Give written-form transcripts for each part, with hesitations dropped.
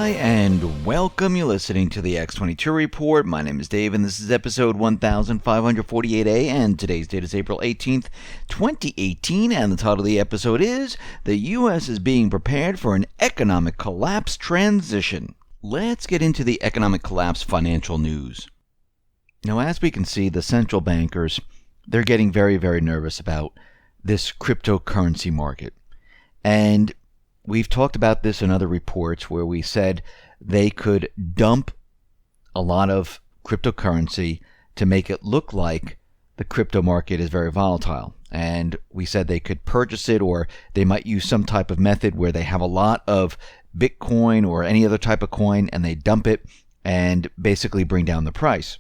Hi, and welcome. You're listening to the X22 Report. My name is Dave, and this is episode 1548A, and today's date is April 18th, 2018, and the title of the episode is The U.S. is Being Prepared for an Economic Collapse Transition. Let's get into the economic collapse financial news. Now, as we can see, the central bankers, they're getting very, very nervous about this cryptocurrency market. And we've talked about this in other reports where we said they could dump a lot of cryptocurrency to make it look like the crypto market is very volatile. And we said they could purchase it, or they might use some type of method where they have a lot of Bitcoin or any other type of coin and they dump it and basically bring down the price.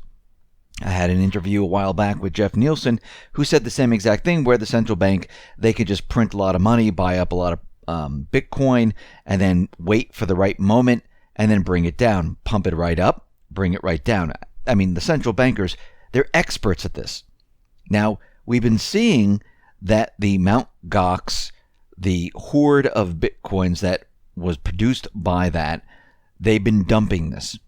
I had an interview a while back with Jeff Nielsen who said the same exact thing, where the central bank, they could just print a lot of money, buy up a lot of Bitcoin, and then wait for the right moment and then bring it down, pump it right up, bring it right down. I mean, the central bankers, they're experts at this. Now, we've been seeing that the Mt. Gox, the hoard of Bitcoins that was produced by that, they've been dumping this.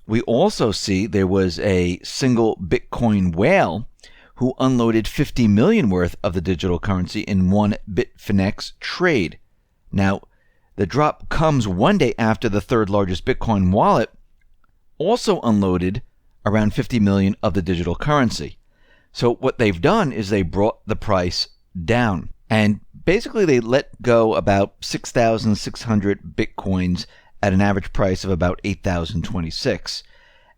We also see there was a single Bitcoin whale who unloaded 50 million worth of the digital currency in one Bitfinex trade. Now, the drop comes one day after the third largest Bitcoin wallet also unloaded around 50 million of the digital currency. So what they've done is they brought the price down. And basically they let go about 6,600 Bitcoins at an average price of about 8,026.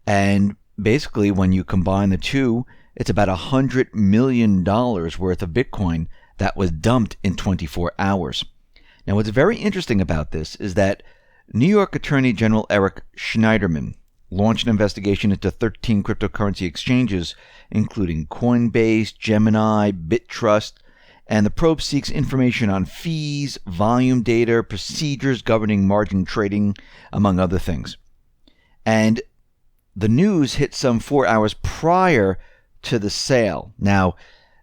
And basically when you combine the two, it's about $100 million worth of Bitcoin that was dumped in 24 hours. Now, what's very interesting about this is that New York Attorney General Eric Schneiderman launched an investigation into 13 cryptocurrency exchanges, including Coinbase, Gemini, BitTrust, and the probe seeks information on fees, volume data, procedures governing margin trading, among other things. And the news hit some 4 hours prior to the sale. Now,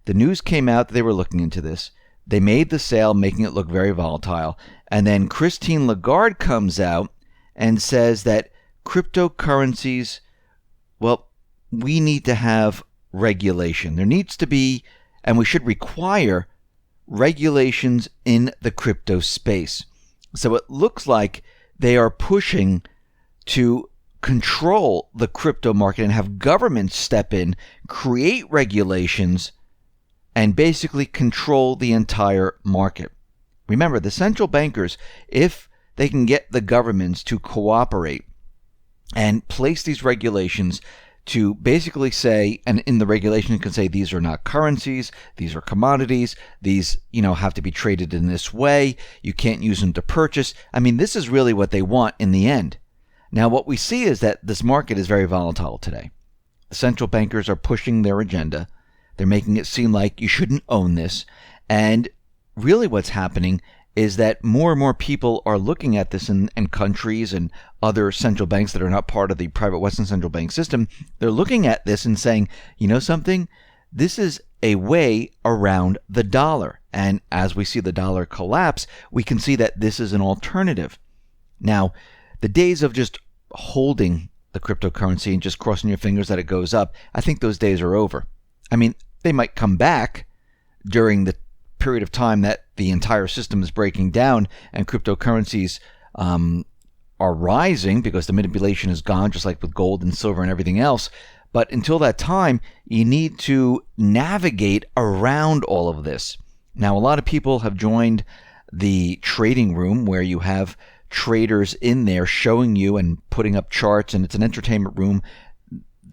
the news came out that they were looking into this. They made the sale, making it look very volatile. And then Christine Lagarde comes out and says that cryptocurrencies, well, we need to have regulation. There needs to be, and we should require regulations in the crypto space. So it looks like they are pushing to control the crypto market and have governments step in, create regulations, and basically control the entire market. Remember, the central bankers, if they can get the governments to cooperate and place these regulations to basically say, and in the regulation you can say these are not currencies, these are commodities, these, have to be traded in this way, you can't use them to purchase. I mean, this is really what they want in the end. Now, what we see is that this market is very volatile today. The central bankers are pushing their agenda. They're making it seem like you shouldn't own this. And really what's happening is that more and more people are looking at this, and countries and other central banks that are not part of the private Western central bank system, they're looking at this and saying, you know something? This is a way around the dollar. And as we see the dollar collapse, we can see that this is an alternative. Now, the days of just holding the cryptocurrency and just crossing your fingers that it goes up, I think those days are over. I mean, they might come back during the period of time that the entire system is breaking down and cryptocurrencies are rising because the manipulation is gone, just like with gold and silver and everything else. But until that time, you need to navigate around all of this. Now, a lot of people have joined the trading room where you have traders in there showing you and putting up charts, and it's an entertainment room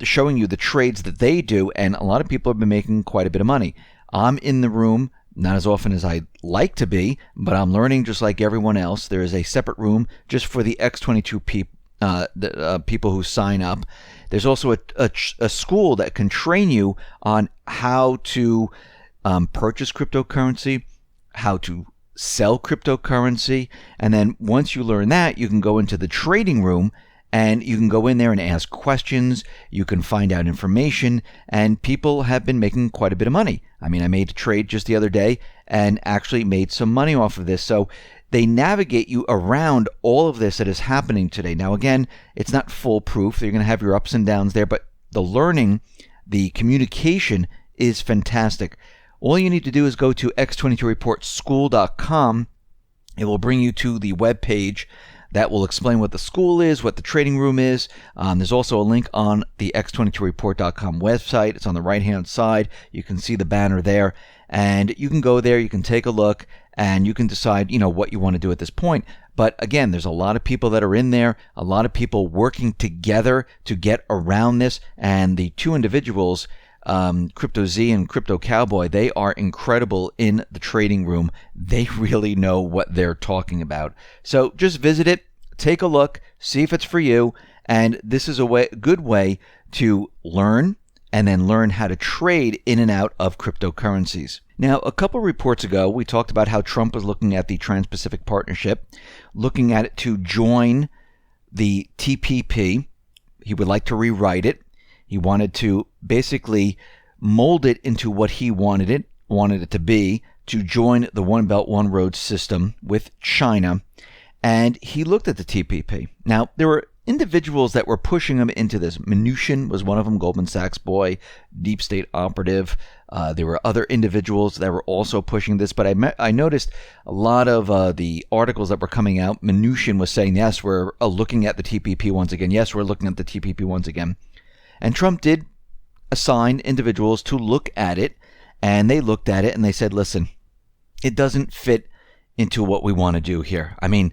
showing you the trades that they do, and a lot of people have been making quite a bit of money. I'm in the room, not as often as I'd like to be, but I'm learning just like everyone else. There is a separate room just for the X22 people who sign up. There's also a school that can train you on how to purchase cryptocurrency, how to sell cryptocurrency, and then once you learn that, you can go into the trading room and you can go in there and ask questions. You can find out information, and people have been making quite a bit of money. I mean, I made a trade just the other day and actually made some money off of this. So they navigate you around all of this that is happening today. Now, again, it's not foolproof. You're going to have your ups and downs there, but the learning, the communication is fantastic. All you need to do is go to X22reportschool.com. It will bring you to the web page that will explain what the school is, what the trading room is. There's also a link on the X22report.com website. It's on the right-hand side. You can see the banner there, and you can go there. You can take a look, and you can decide, what you want to do at this point. But again, there's a lot of people that are in there, a lot of people working together to get around this, and the two individuals, Crypto Z and Crypto Cowboy, they are incredible in the trading room. They really know what they're talking about. So just visit it, take a look, see if it's for you, and this is a good way to learn and then learn how to trade in and out of cryptocurrencies. Now, a couple reports ago, we talked about how Trump was looking at the Trans-Pacific Partnership, looking at it to join the TPP. He would like to rewrite it. He wanted to basically mold it into what he wanted it to be, to join the One Belt, One Road system with China. And he looked at the TPP. Now, there were individuals that were pushing him into this. Mnuchin was one of them, Goldman Sachs boy, deep state operative. There were other individuals that were also pushing this, but I noticed a lot of the articles that were coming out. Mnuchin was saying, yes, we're looking at the TPP once again. Yes, we're looking at the TPP once again. And Trump did assign individuals to look at it, and they looked at it and they said, listen, it doesn't fit into what we want to do here. I mean,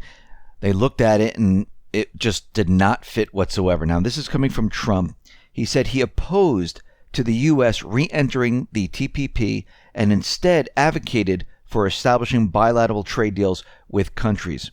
they looked at it and it just did not fit whatsoever. Now, this is coming from Trump. He said he opposed to the U.S. re-entering the TPP and instead advocated for establishing bilateral trade deals with countries.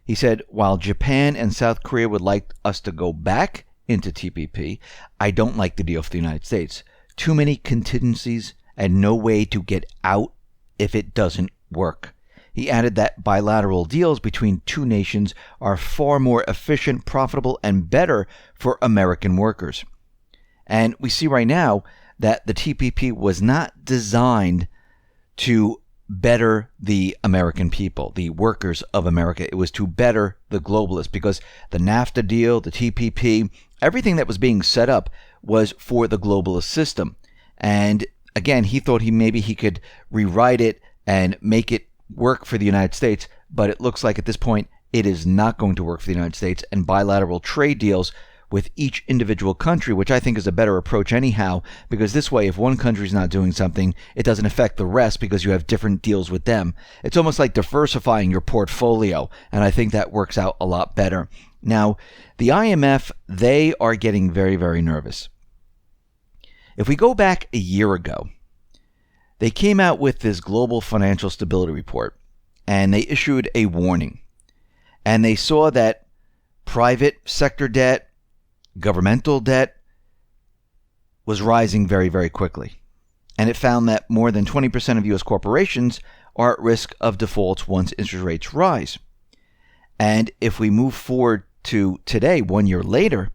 He said, while Japan and South Korea would like us to go back into TPP, I don't like the deal for the United States. Too many contingencies and no way to get out if it doesn't work. He added that bilateral deals between two nations are far more efficient, profitable, and better for American workers. And we see right now that the TPP was not designed to better the American people, the workers of America. It was to better the globalists, because the NAFTA deal, the TPP, everything that was being set up was for the globalist system. And again, he thought maybe he could rewrite it and make it work for the United States, but it looks like at this point it is not going to work for the United States. And bilateral trade deals with each individual country, which I think is a better approach anyhow, because this way, if one country is not doing something, it doesn't affect the rest because you have different deals with them. It's almost like diversifying your portfolio, and I think that works out a lot better. Now, the IMF, they are getting very, very nervous. If we go back a year ago, they came out with this global financial stability report, and they issued a warning. And they saw that private sector debt, governmental debt was rising very, very quickly. And it found that more than 20% of U.S. corporations are at risk of defaults once interest rates rise. And if we move forward to today, 1 year later,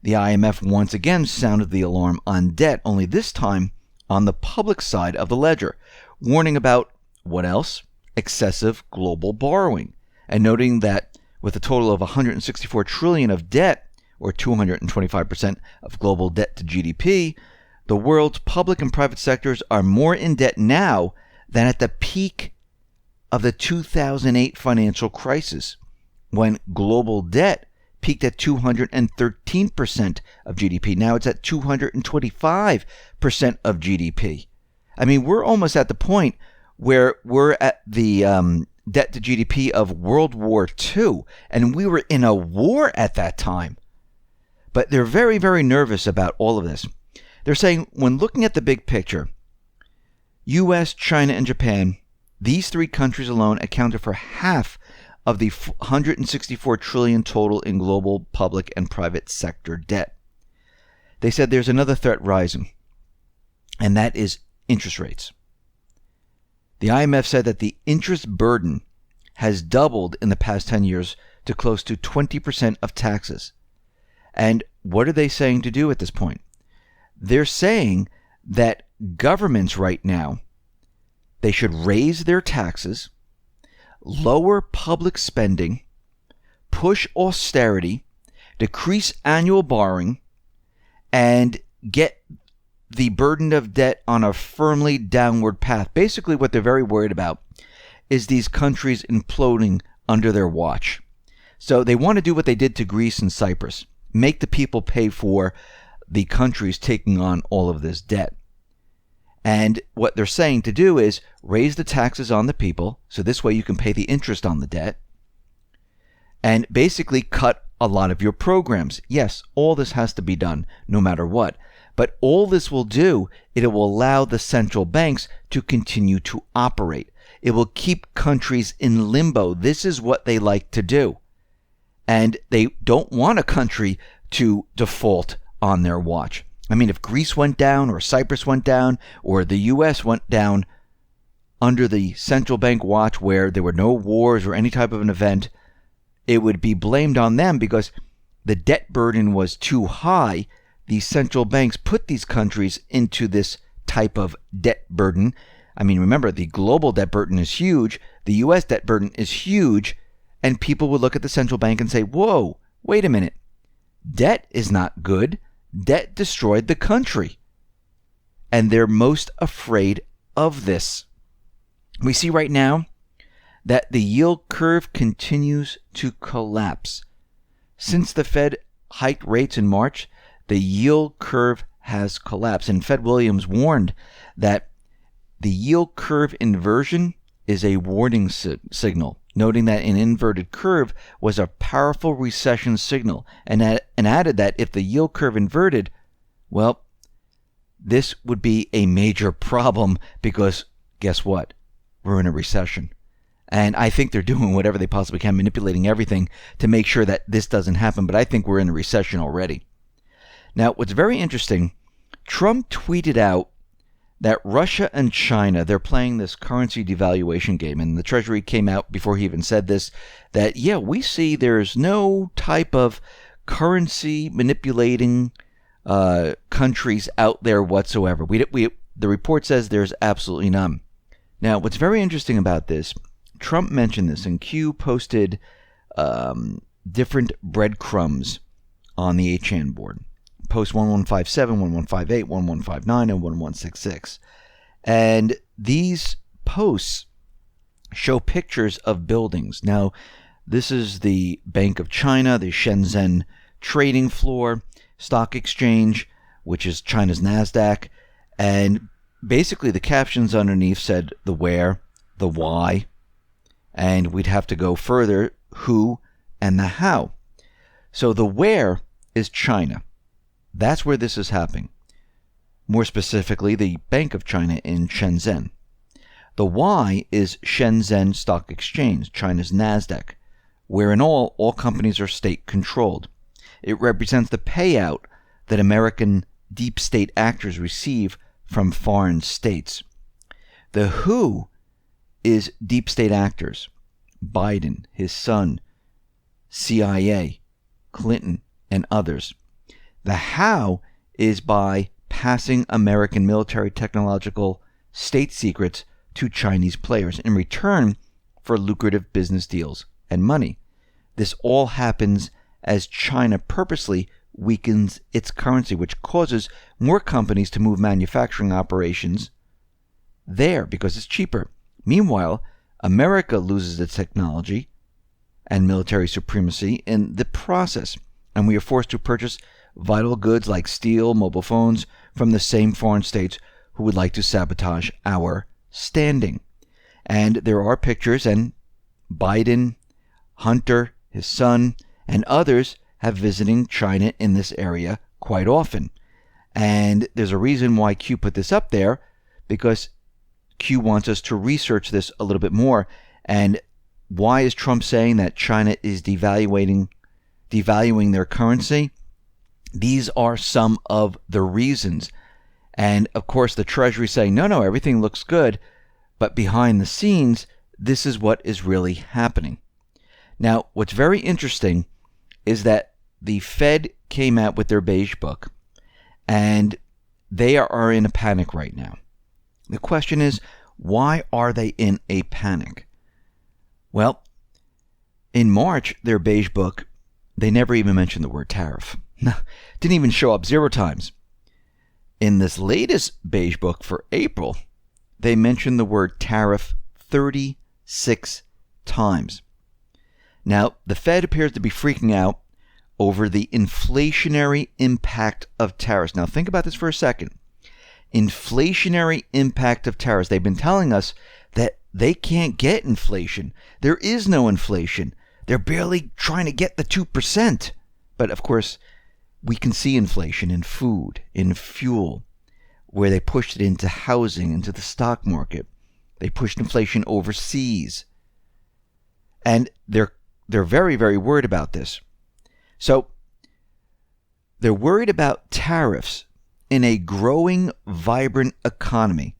the IMF once again sounded the alarm on debt, only this time on the public side of the ledger, warning about what else? Excessive global borrowing, and noting that with a total of $164 trillion of debt, or 225% of global debt to GDP, the world's public and private sectors are more in debt now than at the peak of the 2008 financial crisis, when global debt peaked at 213% of GDP. Now it's at 225% of GDP. I mean, we're almost at the point where we're at the debt to GDP of World War II, and we were in a war at that time. But they're very, very nervous about all of this. They're saying, when looking at the big picture, U.S., China, and Japan, these three countries alone accounted for half of the $164 trillion total in global public and private sector debt. They said there's another threat rising, and that is interest rates. The IMF said that the interest burden has doubled in the past 10 years to close to 20% of taxes. And what are they saying to do at this point? They're saying that governments right now, they should raise their taxes, lower public spending, push austerity, decrease annual borrowing, and get the burden of debt on a firmly downward path. Basically, what they're very worried about is these countries imploding under their watch. So they want to do what they did to Greece and Cyprus, make the people pay for the countries taking on all of this debt. And what they're saying to do is raise the taxes on the people, so this way you can pay the interest on the debt, and basically cut a lot of your programs. Yes, all this has to be done, no matter what. But all this will do, it will allow the central banks to continue to operate. It will keep countries in limbo. This is what they like to do. And they don't want a country to default on their watch. I mean, if Greece went down, or Cyprus went down, or the U.S. went down under the central bank watch where there were no wars or any type of an event, it would be blamed on them because the debt burden was too high. The central banks put these countries into this type of debt burden. I mean, remember, the global debt burden is huge. The U.S. debt burden is huge. And people would look at the central bank and say, whoa, wait a minute. Debt is not good. Debt destroyed the country. And they're most afraid of this. We see right now that the yield curve continues to collapse. Since the Fed hiked rates in March, the yield curve has collapsed. And Fed Williams warned that the yield curve inversion is a warning signal, noting that an inverted curve was a powerful recession signal, and added that if the yield curve inverted, well, this would be a major problem because guess what? We're in a recession. And I think they're doing whatever they possibly can, manipulating everything to make sure that this doesn't happen, but I think we're in a recession already. Now, what's very interesting, Trump tweeted out that Russia and China, they're playing this currency devaluation game. And the Treasury came out before he even said this, that, yeah, we see there's no type of currency manipulating countries out there whatsoever. The report says there's absolutely none. Now, what's very interesting about this, Trump mentioned this, and Q posted different breadcrumbs on the 8chan board. Post 1157, 1158, 1159, and 1166. And these posts show pictures of buildings. Now, this is the Bank of China, the Shenzhen trading floor, stock exchange, which is China's NASDAQ. And basically the captions underneath said the where, the why, and we'd have to go further, who, and the how. So the where is China. That's where this is happening. More specifically, the Bank of China in Shenzhen. The why is Shenzhen Stock Exchange, China's NASDAQ, where in all companies are state-controlled. It represents the payout that American deep state actors receive from foreign states. The who is deep state actors. Biden, his son, CIA, Clinton, and others. The how is by passing American military technological state secrets to Chinese players in return for lucrative business deals and money. This all happens as China purposely weakens its currency, which causes more companies to move manufacturing operations there because it's cheaper. Meanwhile, America loses its technology and military supremacy in the process, and we are forced to purchase vital goods like steel, mobile phones from the same foreign states who would like to sabotage our standing. And there are pictures, and Biden, Hunter, his son, and others have visiting China in this area quite often. And there's a reason why Q put this up there, because Q wants us to research this a little bit more. And why is Trump saying that China is devaluing their currency? These are some of the reasons. And of course, the Treasury saying, no, everything looks good. But behind the scenes, this is what is really happening. Now, what's very interesting is that the Fed came out with their beige book, and they are in a panic right now. The question is, why are they in a panic? Well, in March, their beige book, they never even mentioned the word tariff. No, didn't even show up 0 times. In this latest beige book for April, they mentioned the word tariff 36 times. Now, the Fed appears to be freaking out over the inflationary impact of tariffs. Now, think about this for a second. Inflationary impact of tariffs. They've been telling us that they can't get inflation. There is no inflation. They're barely trying to get the 2%. But of course, we can see inflation in food, in fuel, where they pushed it into housing, into the stock market. They pushed inflation overseas. And they're very, very worried about this. So they're worried about tariffs in a growing, vibrant economy.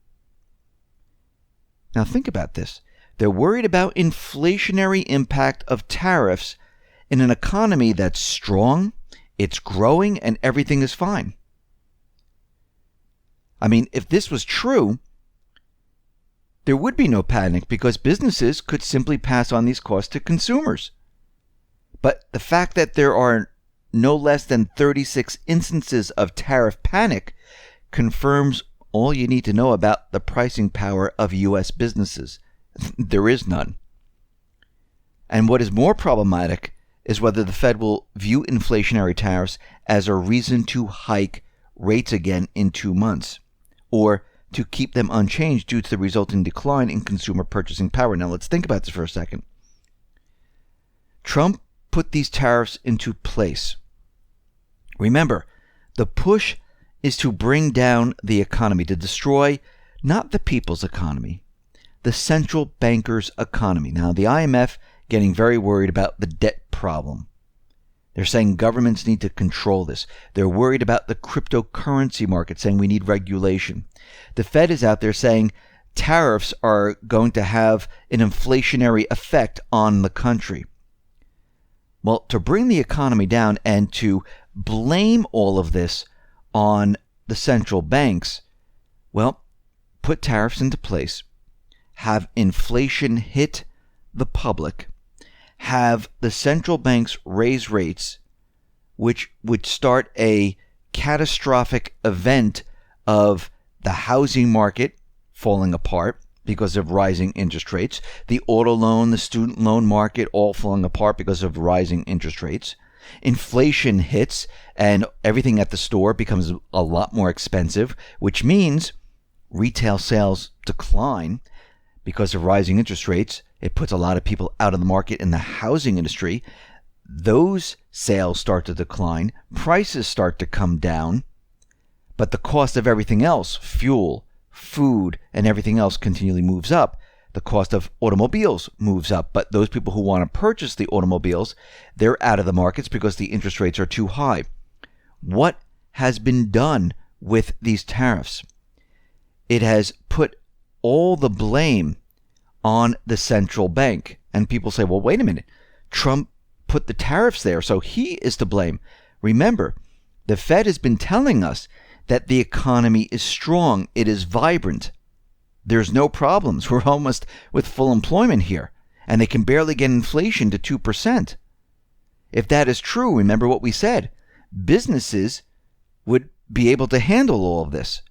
Now think about this. They're worried about inflationary impact of tariffs in an economy that's strong, it's growing, and everything is fine. I mean, if this was true, there would be no panic because businesses could simply pass on these costs to consumers. But the fact that there are no less than 36 instances of tariff panic confirms all you need to know about the pricing power of U.S. businesses. There is none. And what is more problematic is whether the Fed will view inflationary tariffs as a reason to hike rates again in 2 months, or to keep them unchanged due to the resulting decline in consumer purchasing power. Now let's think about this for a second. Trump put these tariffs into place. Remember, the push is to bring down the economy, to destroy not the people's economy, the central bankers' economy. Now, the IMF getting very worried about the debt problem. They're saying governments need to control this. They're worried about the cryptocurrency market, saying we need regulation. The Fed is out there saying tariffs are going to have an inflationary effect on the country. Well, to bring the economy down and to blame all of this on the central banks, well, put tariffs into place, have inflation hit the public, have the central banks raise rates, which would start a catastrophic event of the housing market falling apart because of rising interest rates, the auto loan, the student loan market all falling apart because of rising interest rates. Inflation hits and everything at the store becomes a lot more expensive, which means retail sales decline because of rising interest rates. It puts a lot of people out of the market in the housing industry. Those sales start to decline, prices start to come down, but the cost of everything else, fuel, food, and everything else continually moves up. The cost of automobiles moves up, but those people who want to purchase the automobiles, they're out of the markets because the interest rates are too high. What has been done with these tariffs? It has put all the blame on the central bank. And people say, well, wait a minute. Trump put the tariffs there, so he is to blame. Remember, the Fed has been telling us that the economy is strong, it is vibrant. There's no problems. We're almost with full employment here, and they can barely get inflation to 2%. If that is true, remember what we said. Businesses would be able to handle all of this,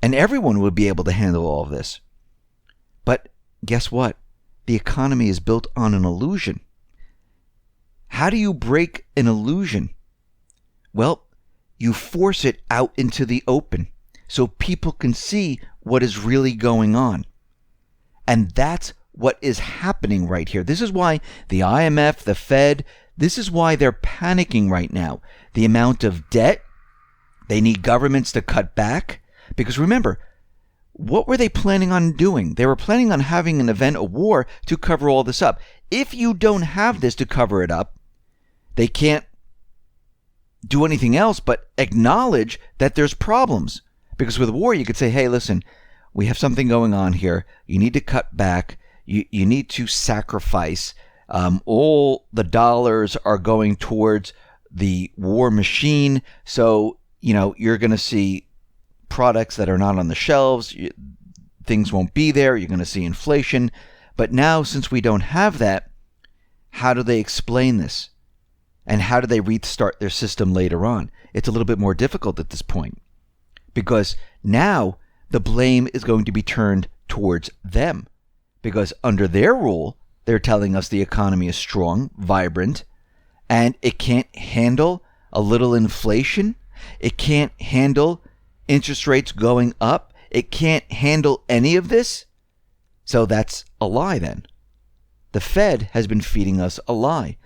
and everyone would be able to handle all of this. But guess what? The economy is built on an illusion. How do you break an illusion? Well, you force it out into the open so people can see what is really going on. And that's what is happening right here. This is why the IMF, the Fed, this is why they're panicking right now. The amount of debt, they need governments to cut back. Because remember, what were they planning on doing? They were planning on having an event, a war, to cover all this up. If you don't have this to cover it up, they can't do anything else but acknowledge that there's problems. Because with a war, you could say, hey, listen, we have something going on here. You need to cut back. You need to sacrifice. All the dollars are going towards the war machine. So, you're going to see products that are not on the shelves. Things won't be there. You're going to see inflation. But now, since we don't have that, how do they explain this? And how do they restart their system later on? It's a little bit more difficult at this point, because now the blame is going to be turned towards them, because under their rule, they're telling us the economy is strong, vibrant, and it can't handle a little inflation. It can't handle interest rates going up. It can't handle any of this. So that's a lie then. The Fed has been feeding us a lie.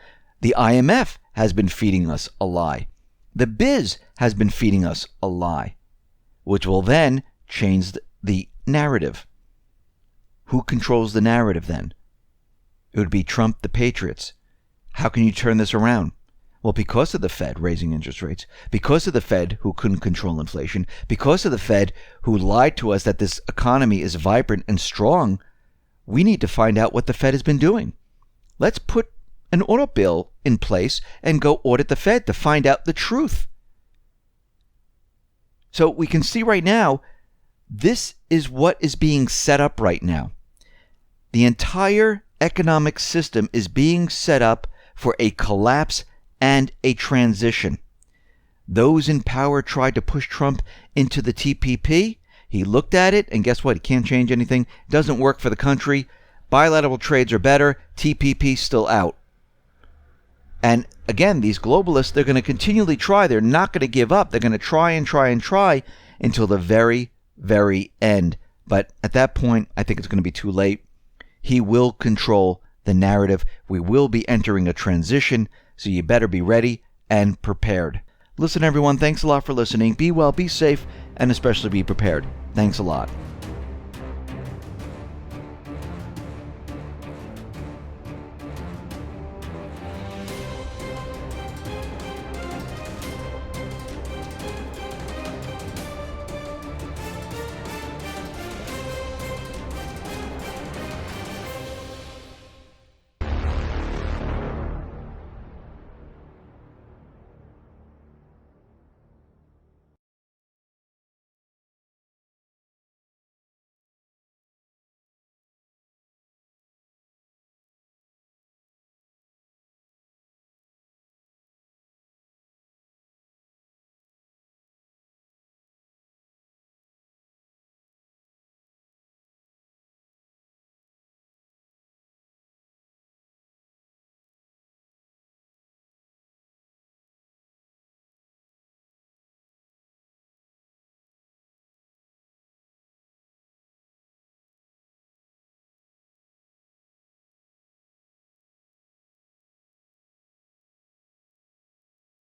The IMF has been feeding us a lie. The biz has been feeding us a lie, which will then change the narrative. Who controls the narrative then? It would be Trump, the Patriots. How can you turn this around? Well, because of the Fed raising interest rates, because of the Fed who couldn't control inflation, because of the Fed who lied to us that this economy is vibrant and strong, we need to find out what the Fed has been doing. Let's put an audit bill in place and go audit the Fed to find out the truth. So we can see right now, this is what is being set up right now. The entire economic system is being set up for a collapse and a transition. Those in power tried to push Trump into the TPP. He looked at it, and guess what? He can't change anything. It doesn't work for the country. Bilateral trades are better. TPP still out. And again, these globalists, they're going to continually try. They're not going to give up. They're going to try and try and try until the very, very end. But at that point, I think it's going to be too late. He will control the narrative. We will be entering a transition, so you better be ready and prepared. Listen, everyone, thanks a lot for listening. Be well, be safe, and especially be prepared. Thanks a lot.